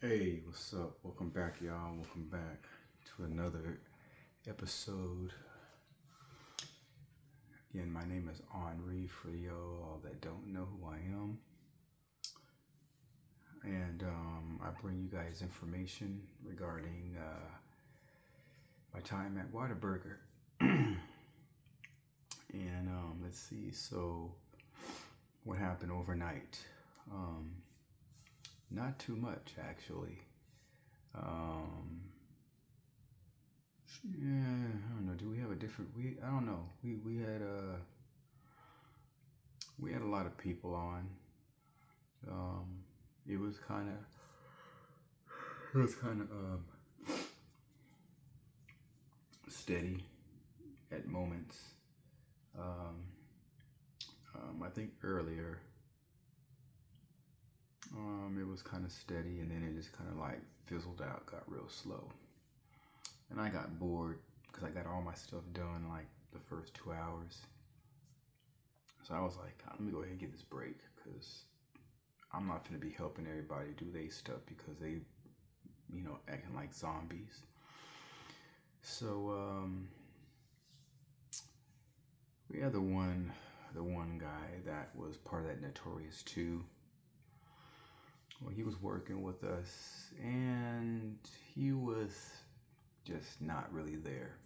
Hey, what's up? Welcome back, y'all. Welcome back to another episode. Again, my name is Henri for y'all that don't know who I am. And I bring you guys information regarding my time at Whataburger. And let's see, so what happened overnight? Not too much, actually. Yeah, I don't know. Do we have a different? I don't know. We had a lot of people on. Um, it was kind of steady at moments. I think earlier it was kind of steady, and then it just kind of like fizzled out, got real slow, and I got bored because I got all my stuff done like the first 2 hours. So I was like, let me go ahead and get this break because I'm not going to be helping everybody do their stuff because they, acting like zombies. So we had the one guy that was part of that Notorious 2. Well, he was working with us and he was just not really there.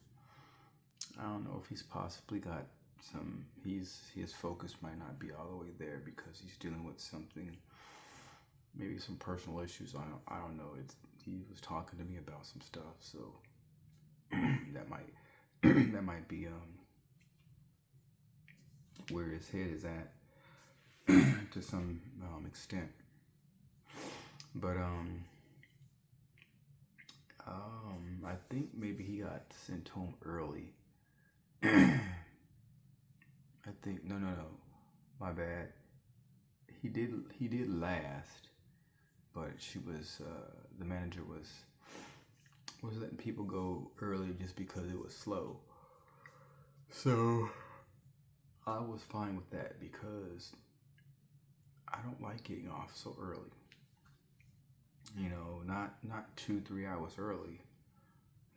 I don't know if he's possibly got his focus might not be all the way there because he's dealing with something, maybe some personal issues. I don't know. He was talking to me about some stuff, so that might be where his head is at to some extent. But I think maybe he got sent home early. I think no, my bad. He did last, but the manager was letting people go early just because it was slow. So I was fine with that because I don't like getting off so early. Not 2-3 hours early.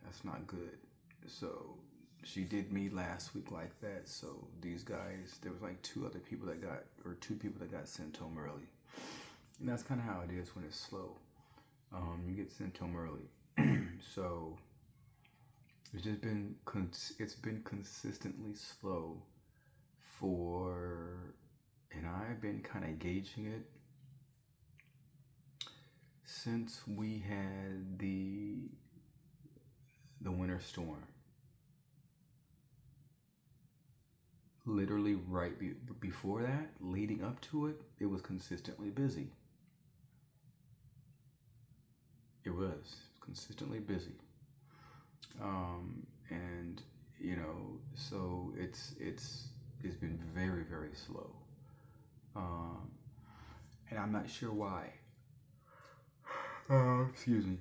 That's not good. So she did me last week like that. So these guys, there was like two people that got sent home early. And that's kind of how it is when it's slow. You get sent home early. So it's been consistently slow and I've been kind of gauging it since we had the winter storm. Literally right before that, leading up to it, it was consistently busy. It was consistently busy. And so it's been very, very slow. And I'm not sure why. Excuse me.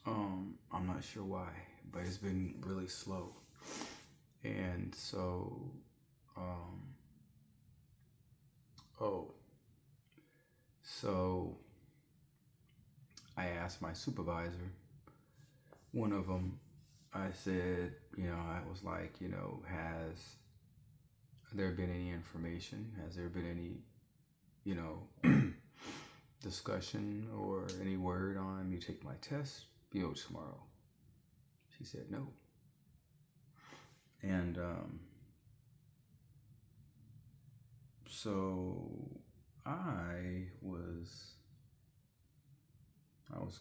I'm not sure why, but it's been really slow. And so, so I asked my supervisor, one of them, I said, I was like, has there been any information? Has there been any, discussion or any word on me take my test, tomorrow? She said no. And so I was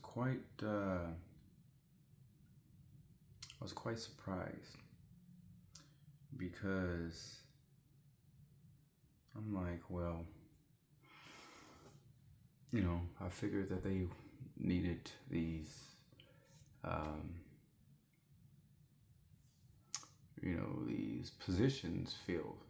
quite surprised because I'm like, well, I figured that they needed these, these positions filled.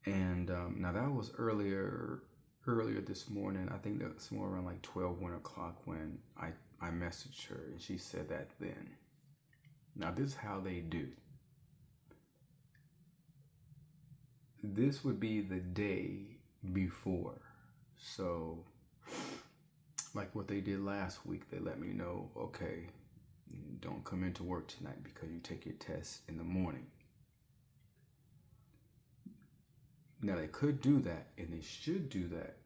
And now that was earlier this morning. I think that was somewhere around like 1 o'clock when I messaged her and she said that then. Now this is how they do. This would be the day before. So Like what they did last week, they let me know, okay, don't come into work tonight because you take your test in the morning. Now they could do that and they should do that.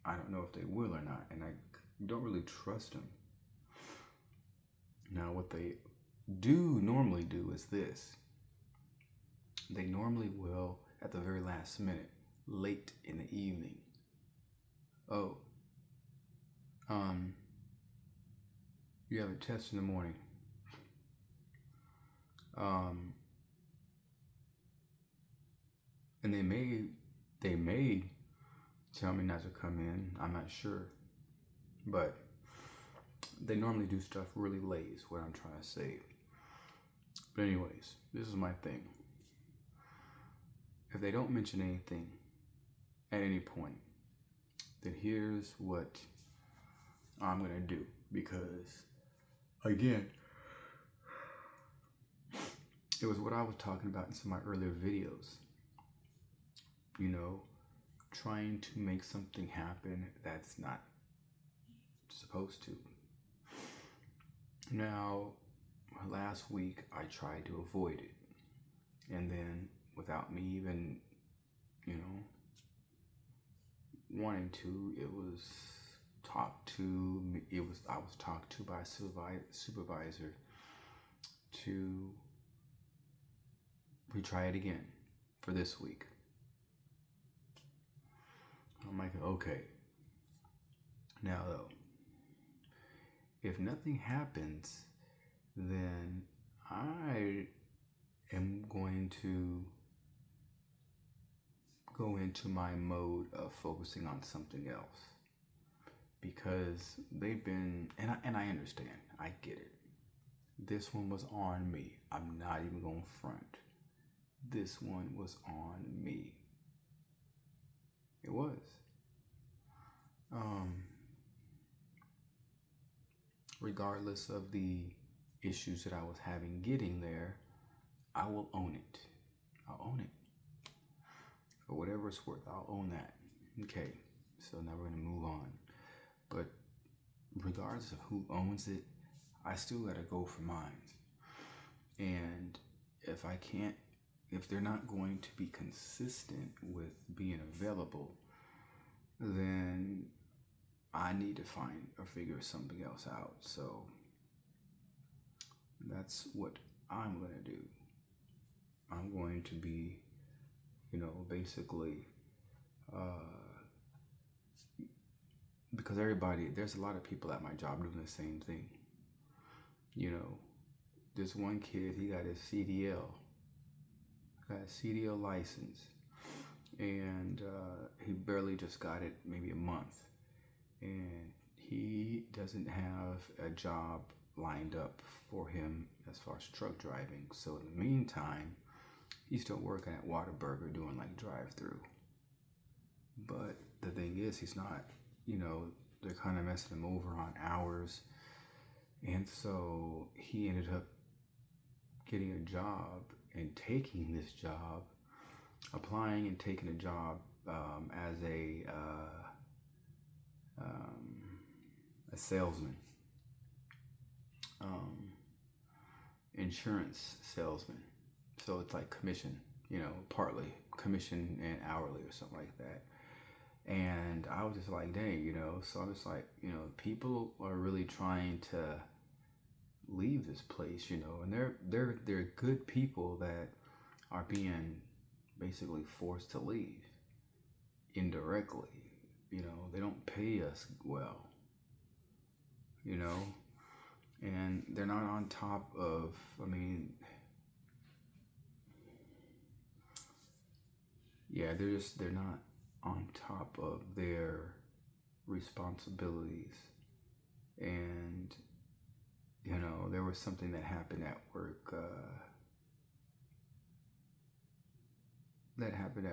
I don't know if they will or not, and I don't really trust them. Now what they do normally do is this. They normally will, at the very last minute, late in the evening. Oh, you have a test in the morning. And they may tell me not to come in. I'm not sure, but they normally do stuff really late. Is what I'm trying to say. But anyways, this is my thing. If they don't mention anything at any point, then here's what I'm gonna do, because again, it was what I was talking about in some of my earlier videos. You know, trying to make something happen that's not supposed to. Now, last week I tried to avoid it, and then without me even, wanting to, I was talked to by a supervisor to retry it again for this week. I'm like, okay. Now though, if nothing happens, then I am going to go into my mode of focusing on something else, because they've been, and I understand, I get it. This one was on me. I'm not even going to front. This one was on me. It was. Regardless of the issues that I was having getting there, I will own it. I'll own it. For whatever it's worth, I'll own that. Okay, so now we're going to move on. But regardless of who owns it, I still got to go for mine. And if they're not going to be consistent with being available, then I need to figure something else out. So that's what I'm going to do. I'm going to be, basically, because there's a lot of people at my job doing the same thing. This one kid, he got his CDL license, and he barely just got it, maybe a month, and he doesn't have a job lined up for him as far as truck driving. So in the meantime, he's still working at Whataburger doing like drive-through. But the thing is, he's not, they're kind of messing him over on hours. And so he ended up getting a job and taking this job, applying and taking a job as a salesman, insurance salesman. So it's like commission, partly commission and hourly or something like that. And I was just like, dang, so I'm just like, people are really trying to leave this place, and they're good people that are being basically forced to leave indirectly. They don't pay us well, and they're not on top of, they're not on top of their responsibilities. And there was something that happened at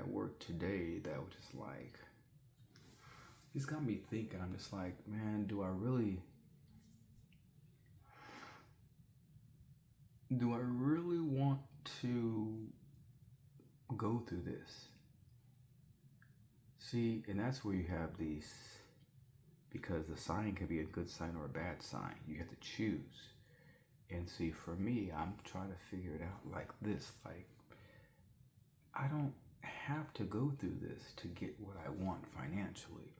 work today that was just like, it's got me thinking. I'm just like, man, do I really want to go through this? See, and that's where you have these because the sign could be a good sign or a bad sign. You have to choose. And see, for me, I'm trying to figure it out like this. Like, I don't have to go through this to get what I want financially.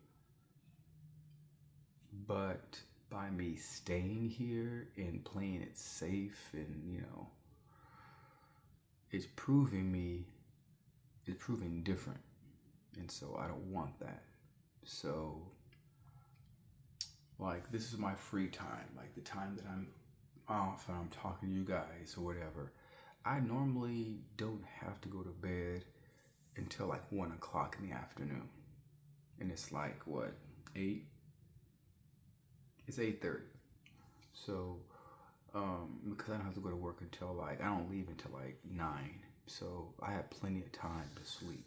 But by me staying here and playing it safe and, it's proving different. And so I don't want that. So, like, this is my free time, like the time that I'm off and I'm talking to you guys or whatever. I normally don't have to go to bed until like 1 o'clock in the afternoon. And it's like, what, 8? It's 8:30. So, because I don't have to go to work until like, I don't leave until like 9. So I have plenty of time to sleep,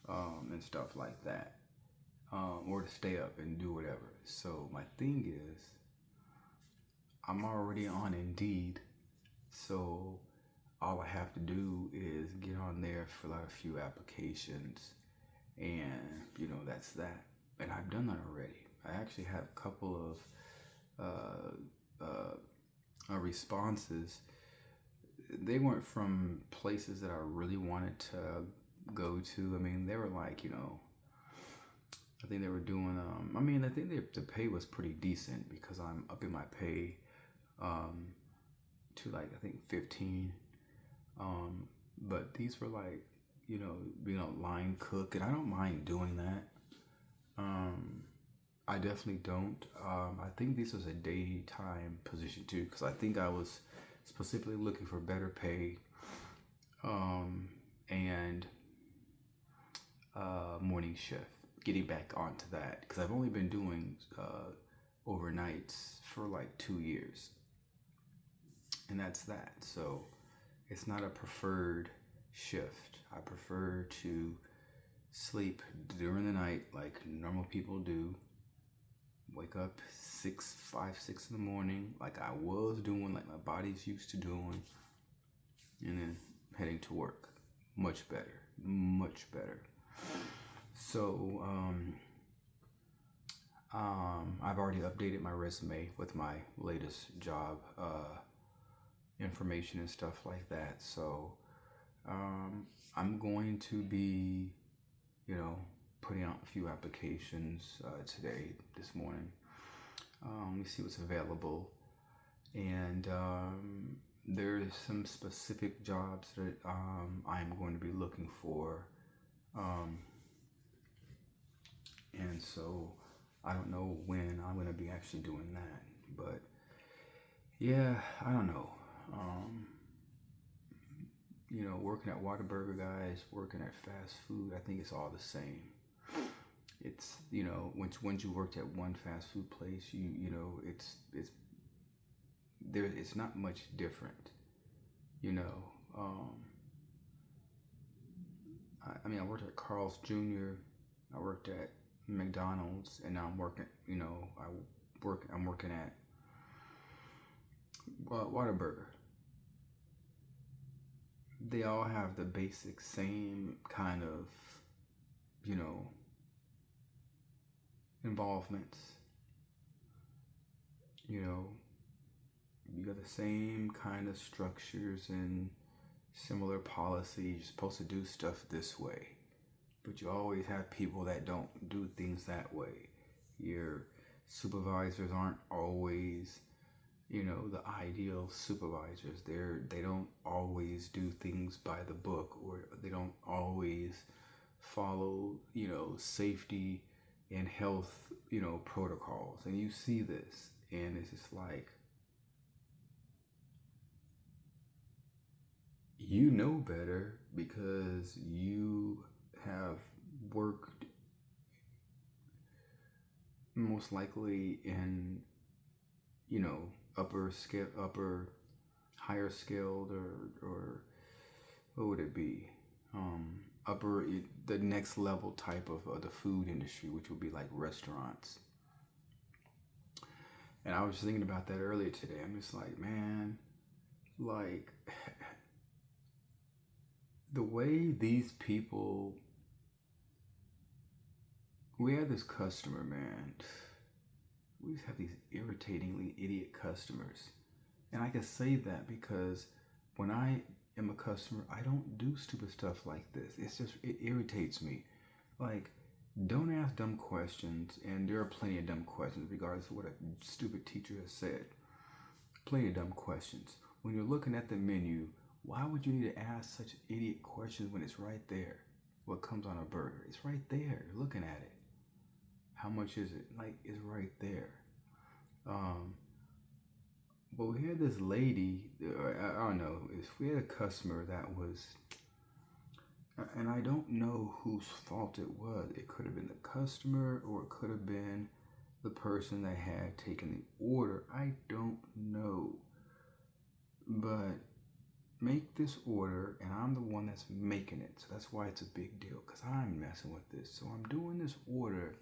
and stuff like that, or to stay up and do whatever. So my thing is, I'm already on Indeed. So all I have to do is get on there, fill out a few applications, and that's that. And I've done that already. I actually have a couple of responses. They weren't from places that I really wanted to go to. I mean, they were like, I think they were doing, I think the pay was pretty decent because I'm up in my pay to like, I think 15. But these were like, being a line cook, and I don't mind doing that. I definitely don't. I think this was a daytime position too, because I think I was specifically looking for better pay, and morning shift. Getting back onto that, because I've only been doing overnights for like 2 years, and that's that. So it's not a preferred shift. I prefer to sleep during the night like normal people do. Wake up 5, 6 in the morning, like I was doing, like my body's used to doing, and then heading to work. Much better, much better. So, I've already updated my resume with my latest job information and stuff like that. So, I'm going to be, putting out a few applications today, this morning. Let me see what's available. And there's some specific jobs that I'm going to be looking for. And so I don't know when I'm going to be actually doing that. But yeah, I don't know. Working at Whataburger, guys, working at fast food, I think it's all the same. It's, once you worked at one fast food place, it's not much different, I worked at Carl's Jr., I worked at McDonald's, and now I'm working, I'm working at Whataburger. They all have the basic same kind of, involvements. You got the same kind of structures and similar policies. You're supposed to do stuff this way, but you always have people that don't do things that way. Your supervisors aren't always, the ideal supervisors. They don't always do things by the book, or they don't always follow, safety and health, protocols. And you see this, and it's just like, you know better because you have worked most likely in, higher scaled, or what would it be? The next level type of the food industry, which would be like restaurants. And I was just thinking about that earlier today. I'm just like, man, like the way these people, we had this customer, man. we just have these irritatingly idiot customers. And I can say that because when I am a customer, I don't do stupid stuff like this. It irritates me. Like, don't ask dumb questions, and there are plenty of dumb questions, regardless of what a stupid teacher has said. Plenty of dumb questions. When you're looking at the menu, why would you need to ask such idiot questions when it's right there? What comes on a burger? It's right there. You're looking at it. How much is it? Like, it's right there. But we had this lady, I don't know, if we had a customer that was, and I don't know whose fault it was. It could have been the customer, or it could have been the person that had taken the order. I don't know. But make this order, and I'm the one that's making it. So that's why it's a big deal, because I'm messing with this. So I'm doing this order.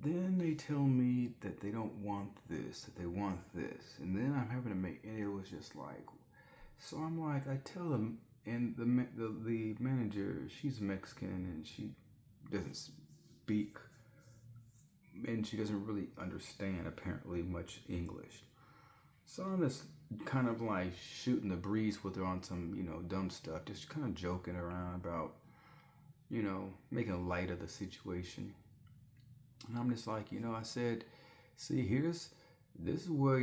Then they tell me that they don't want this, that they want this. And then I'm having to make, and it was just like, so I'm like, I tell them, and the manager, she's Mexican, and she doesn't speak, and she doesn't really understand, apparently, much English. So I'm just kind of like shooting the breeze with her on some, dumb stuff, just kind of joking around about, making light of the situation. And I'm just like, I said, see, this is where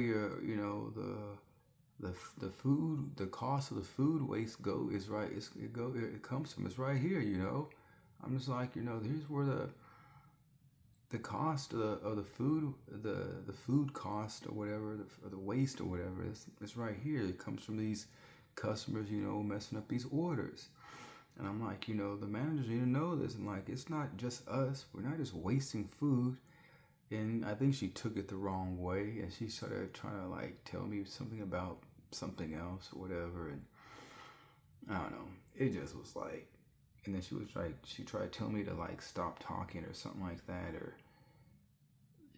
the food, the cost of the food waste is right. It comes from, it's right here, I'm just like, here's where the cost of the food, the food cost or whatever, or the waste or whatever, it's right here. It comes from these customers, messing up these orders. And I'm like, the managers need to know this. And like, it's not just us. We're not just wasting food. And I think she took it the wrong way. And she started trying to like tell me something about something else or whatever. And I don't know. It just was like, and then she tried to tell me to like stop talking or something like that. Or,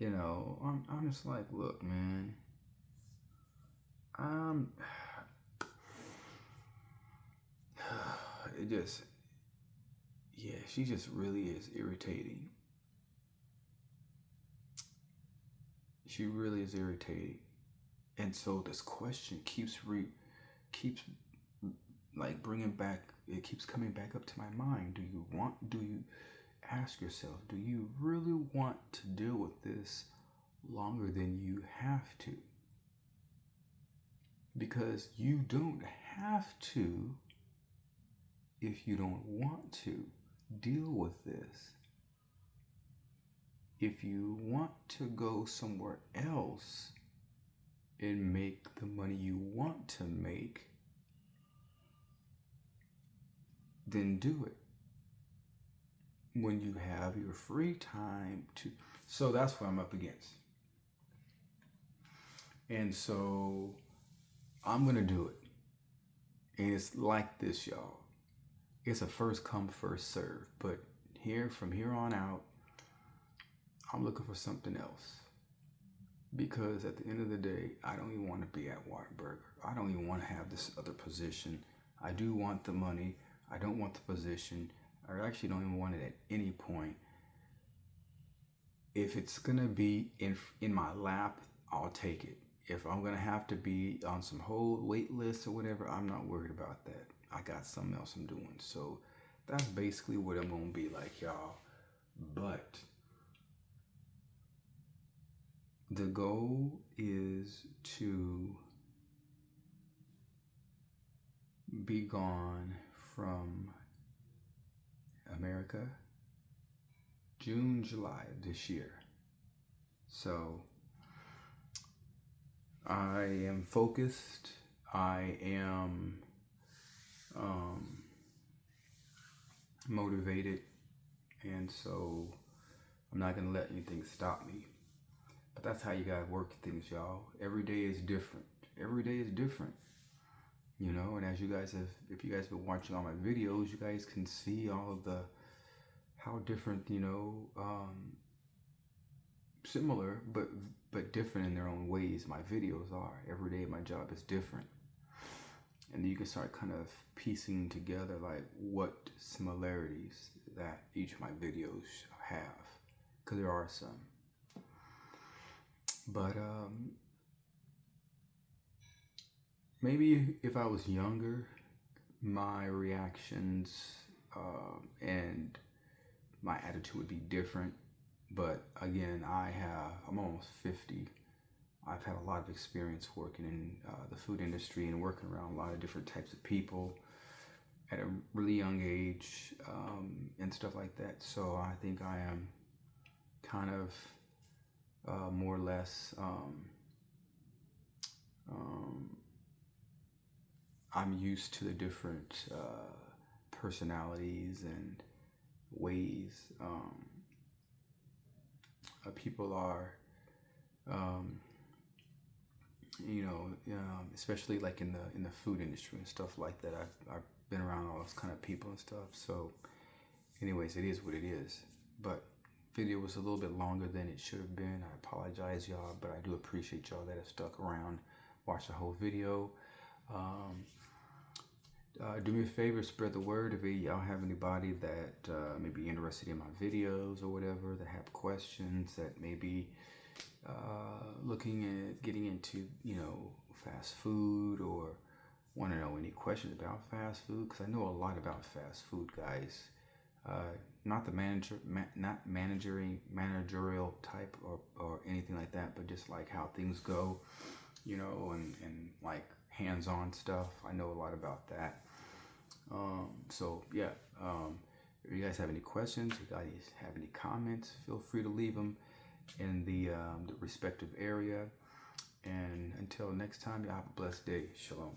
I'm just like, look, man, she just really is irritating. She really is irritating. And so this question keeps like bringing back, it keeps coming back up to my mind. Do you ask yourself, do you really want to deal with this longer than you have to? Because you don't have to if you don't want to deal with this. If you want to go somewhere else and make the money you want to make, then do it when you have your free time to. So that's what I'm up against. And so I'm going to do it. And it's like this, y'all. It's a first come, first serve. But from here on out, I'm looking for something else. Because at the end of the day, I don't even want to be at Whataburger. I don't even want to have this other position. I do want the money. I don't want the position. I actually don't even want it at any point. If it's going to be in my lap, I'll take it. If I'm going to have to be on some whole wait list or whatever, I'm not worried about that. I got something else I'm doing. So that's basically what I'm going to be like, y'all. But the goal is to be gone from America June, July of this year. So I am focused. I am motivated. And so I'm not going to let anything stop me. But that's how you gotta work things, y'all. Every day is different. Every day is different. And as you guys if you guys have been watching all my videos, you guys can see all of how different, similar, but different in their own ways my videos are. Every day my job is different. And you can start kind of piecing together like what similarities that each of my videos have. Because there are some. But maybe if I was younger, my reactions and my attitude would be different. But again, I'm almost 50. I've had a lot of experience working in the food industry and working around a lot of different types of people at a really young age, and stuff like that. So I think I am kind of more or less, um, I'm used to the different personalities and ways people are, um, especially like in the food industry and stuff like that. I've been around all those kind of people and stuff. So, anyways, it is what it is. But video was a little bit longer than it should have been. I apologize, y'all, but I do appreciate y'all that have stuck around, watch the whole video. Um, do me a favor, spread the word. If y'all have anybody that may be interested in my videos or whatever, that have questions, that may be looking at getting into, fast food, or want to know any questions about fast food, because I know a lot about fast food, guys. Not the not managerial type or anything like that, but just like how things go, and like hands-on stuff. I know a lot about that. So yeah, if you guys have any questions, if you guys have any comments, feel free to leave them in the respective area. And until next time, y'all have a blessed day. Shalom.